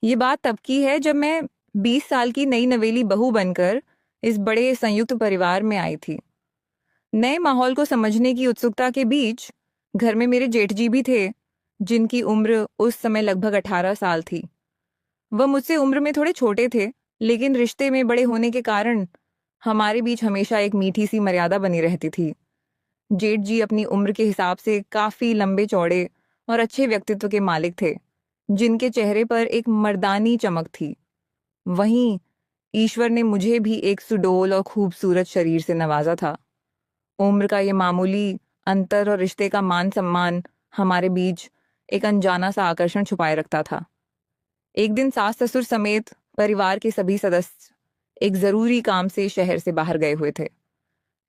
ये बात तब की है जब मैं 20 साल की नई नवेली बहू बनकर इस बड़े संयुक्त परिवार में आई थी। नए माहौल को समझने की उत्सुकता के बीच घर में मेरे जेठ जी भी थे, जिनकी उम्र उस समय लगभग 18 साल थी। वह मुझसे उम्र में थोड़े छोटे थे, लेकिन रिश्ते में बड़े होने के कारण हमारे बीच हमेशा एक मीठी सी मर्यादा बनी रहती थी। जेठ जी अपनी उम्र के हिसाब से काफी लंबे चौड़े और अच्छे व्यक्तित्व के मालिक थे, जिनके चेहरे पर एक मर्दानी चमक थी। वहीं ईश्वर ने मुझे भी एक सुडौल और खूबसूरत शरीर से नवाजा था। उम्र का ये मामूली अंतर और रिश्ते का मान सम्मान हमारे बीच एक अनजाना सा आकर्षण छुपाए रखता था। एक दिन सास ससुर समेत परिवार के सभी सदस्य एक जरूरी काम से शहर से बाहर गए हुए थे।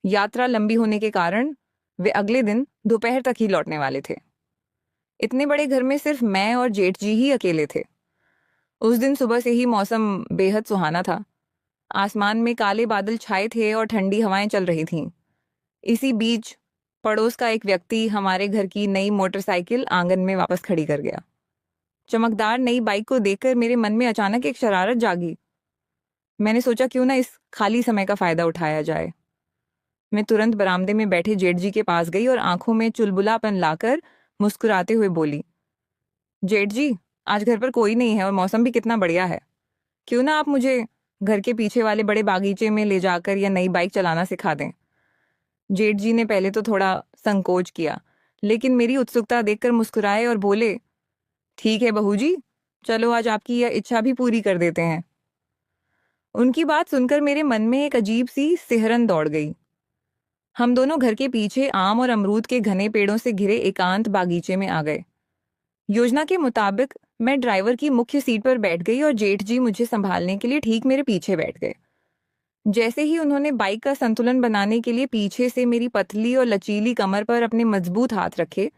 यात्रा लंबी होने के कारण वे अगले दिन दोपहर तक ही लौटने वाले थे। इतने बड़े घर में सिर्फ मैं और जेठ जी ही अकेले थे। उस दिन सुबह से ही मौसम बेहद सुहाना था। आसमान में काले बादल छाए थे और ठंडी हवाएं चल रही थीं। इसी बीच पड़ोस का एक व्यक्ति हमारे घर की नई मोटरसाइकिल आंगन में वापस खड़ी कर गया। चमकदार नई बाइक को देखकर मेरे मन में अचानक एक शरारत जागी। मैंने सोचा क्यों ना इस खाली समय का फायदा उठाया जाए। मैं तुरंत बरामदे में बैठे जेठ जी के पास गई और आंखों में चुलबुलापन लाकर मुस्कुराते हुए बोली, जेठ जी, आज घर पर कोई नहीं है और मौसम भी कितना बढ़िया है। क्यों ना आप मुझे घर के पीछे वाले बड़े बागीचे में ले जाकर या नई बाइक चलाना सिखा दें। जेठ जी ने पहले तो थोड़ा संकोच किया, लेकिन मेरी उत्सुकता देखकर मुस्कुराए और बोले, ठीक है बहू जी, चलो आज आपकी यह इच्छा भी पूरी कर देते हैं। उनकी बात सुनकर मेरे मन में एक अजीब सी सिहरन दौड़ गई। हम दोनों घर के पीछे आम और अमरूद के घने पेड़ों से घिरे एकांत बागीचे में आ गए। योजना के मुताबिक मैं ड्राइवर की मुख्य सीट पर बैठ गई और जेठ जी मुझे संभालने के लिए ठीक मेरे पीछे बैठ गए। जैसे ही उन्होंने बाइक का संतुलन बनाने के लिए पीछे से मेरी पतली और लचीली कमर पर अपने मजबूत हाथ रखे,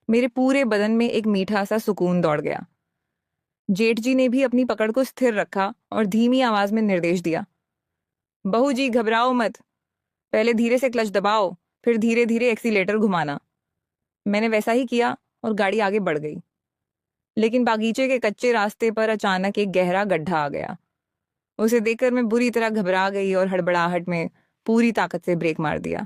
मेरे पूरे बदन में एक मीठा सा सुकून दौड़ गया। जेठ जी ने भी अपनी पकड़ को स्थिर रखा और धीमी आवाज में निर्देश दिया, बहू जी घबराओ मत, पहले धीरे से क्लच दबाओ, फिर धीरे धीरे एक्सीलेटर घुमाना। मैंने वैसा ही किया और गाड़ी आगे बढ़ गई। लेकिन बागीचे के कच्चे रास्ते पर अचानक एक गहरा गड्ढा आ गया। उसे देखकर मैं बुरी तरह घबरा गई और हड़बड़ाहट में पूरी ताकत से ब्रेक मार दिया।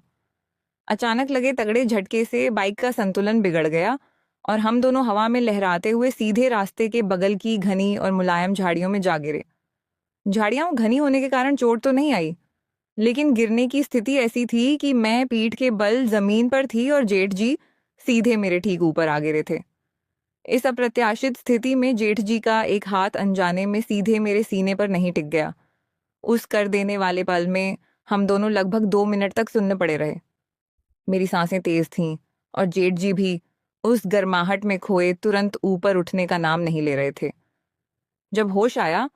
अचानक लगे तगड़े झटके से बाइक का संतुलन बिगड़ गया और हम दोनों हवा में लहराते हुए सीधे रास्ते के बगल की घनी और मुलायम झाड़ियों में जा गिरे। झाड़ियां घनी होने के कारण चोट तो नहीं आई, लेकिन गिरने की स्थिति ऐसी थी कि मैं पीठ के बल जमीन पर थी और जेठ जी सीधे मेरे ठीक ऊपर आ गिरे थे। इस अप्रत्याशित स्थिति में जेठ जी का एक हाथ अनजाने में सीधे मेरे सीने पर नहीं टिक गया। उस कर देने वाले पल में हम दोनों लगभग 2 मिनट तक सुन्न पड़े रहे। मेरी सांसें तेज थीं और जेठ जी भी उस गर्माहट में खोए तुरंत ऊपर उठने का नाम नहीं ले रहे थे। जब होश आया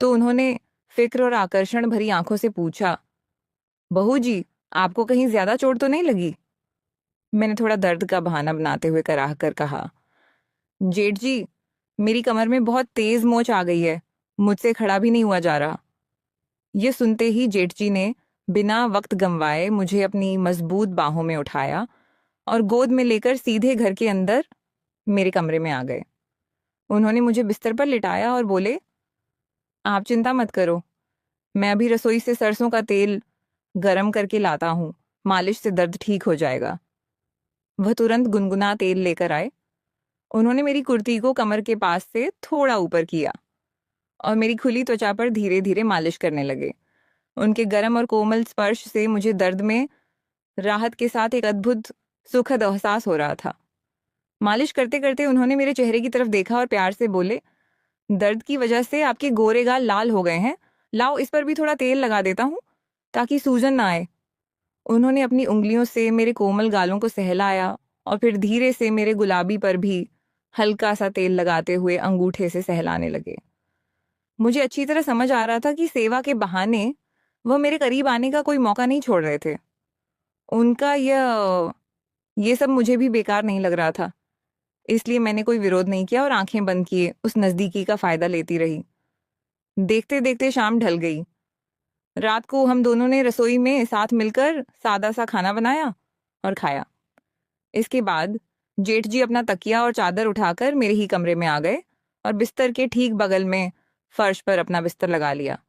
तो उन्होंने फिक्र और आकर्षण भरी आंखों से पूछा, बहू जी, आपको कहीं ज्यादा चोट तो नहीं लगी? मैंने थोड़ा दर्द का बहाना बनाते हुए कराह कर कहा, जेठ जी, मेरी कमर में बहुत तेज मोच आ गई है, मुझसे खड़ा भी नहीं हुआ जा रहा। ये सुनते ही जेठ जी ने बिना वक्त गंवाए मुझे अपनी मजबूत बाहों में उठाया और गोद में लेकर सीधे घर के अंदर मेरे कमरे में आ गए। उन्होंने मुझे बिस्तर पर लिटाया और बोले, आप चिंता मत करो, मैं अभी रसोई से सरसों का तेल गरम करके लाता हूँ, मालिश से दर्द ठीक हो जाएगा। वह तुरंत गुनगुना तेल लेकर आए। उन्होंने मेरी कुर्ती को कमर के पास से थोड़ा ऊपर किया और मेरी खुली त्वचा पर धीरे धीरे मालिश करने लगे। उनके गर्म और कोमल स्पर्श से मुझे दर्द में राहत के साथ एक अद्भुत सुखद एहसास हो रहा था। मालिश करते करते उन्होंने मेरे चेहरे की तरफ देखा और प्यार से बोले, दर्द की वजह से आपके गोरे गाल लाल हो गए हैं, लाओ इस पर भी थोड़ा तेल लगा देता हूँ ताकि सूजन ना आए। उन्होंने अपनी उंगलियों से मेरे कोमल गालों को सहलाया और फिर धीरे से मेरे गुलाबी पर भी हल्का सा तेल लगाते हुए अंगूठे से सहलाने लगे। मुझे अच्छी तरह समझ आ रहा था कि सेवा के बहाने वह मेरे करीब आने का कोई मौका नहीं छोड़ रहे थे। उनका ये सब मुझे भी बेकार नहीं लग रहा था, इसलिए मैंने कोई विरोध नहीं किया और आंखें बंद किए उस नजदीकी का फायदा लेती रही। देखते देखते शाम ढल गई। रात को हम दोनों ने रसोई में साथ मिलकर सादा सा खाना बनाया और खाया। इसके बाद जेठ जी अपना तकिया और चादर उठाकर मेरे ही कमरे में आ गए और बिस्तर के ठीक बगल में फर्श पर अपना बिस्तर लगा लिया।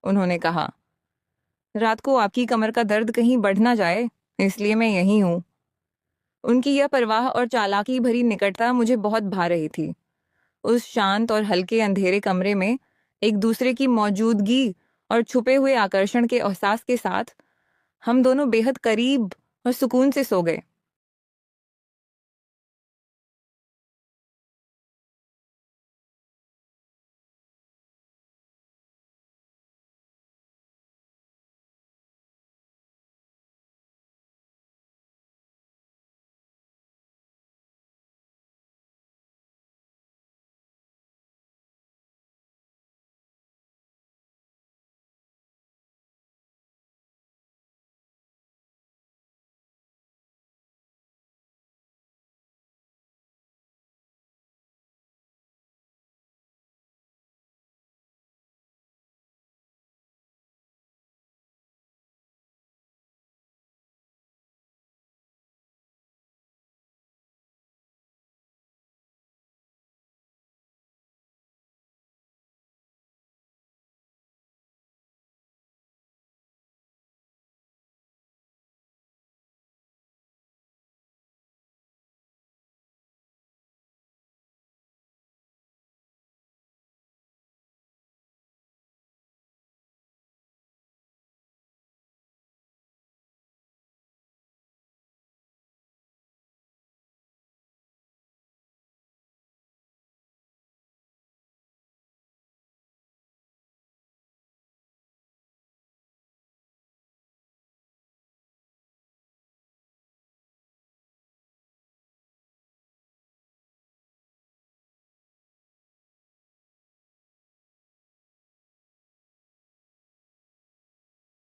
उन्होंने कहा, रात को आपकी कमर का दर्द कहीं बढ़ ना जाए, इसलिए मैं यहीं हूं। उनकी यह परवाह और चालाकी भरी निकटता मुझे बहुत भा रही थी। उस शांत और हल्के अंधेरे कमरे में एक दूसरे की मौजूदगी और छुपे हुए आकर्षण के एहसास के साथ हम दोनों बेहद करीब और सुकून से सो गए।